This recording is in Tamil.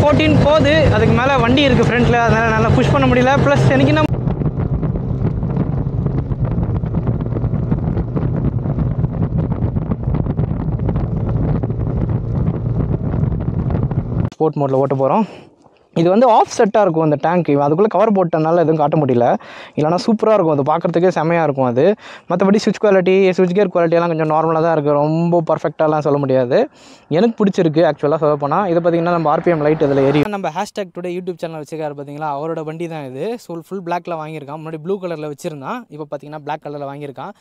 14 போகுது. அதுக்கு மேலே வண்டி இருக்குது ஃப்ரண்ட்டில், அதனால் நல்லா புஷ் பண்ண முடியல. ப்ளஸ் எனக்கு என்ன ஸ்போர்ட் மோடில் ஓட்ட போகிறோம். இது வந்து ஆஃப் செட்டாக இருக்கும் அந்த டேங்க். அதுக்குள்ளே கவர் போட்டனால எதுவும் காட்ட முடியல. இல்லைனா சூப்பராக இருக்கும், அது பார்க்குறதுக்கே செம்மையாக இருக்கும். அது மற்றபடி சுவிட்ச் குவாலிட்டி, சுவிட்ச் கேர் குவாலிட்டியெல்லாம் கொஞ்சம் நார்மலாக தான் இருக்குது, ரொம்ப பர்ஃபெக்டாலாம் சொல்ல முடியாது. எனக்கு பிடிச்சிருக்கு ஆக்சுவலாக சொல்ல போனால். இதை பார்த்திங்கன்னா நம்ம RPM லைட் இதில் எரியும். நம்ம ஹேஷ்டாக் டுடே யூடியூப் சேனல் வச்சுக்காரு பார்த்தீங்களா, அவரோட வண்டி தான் இது. ஃபுல் பிளாக்ல வாங்கியிருக்கான். முன்னாடி ப்ளூ கலரில் வச்சுருந்தான், இப்போ பார்த்தீங்கன்னா பிளாக் கலரில் வாங்கியிருக்கான்.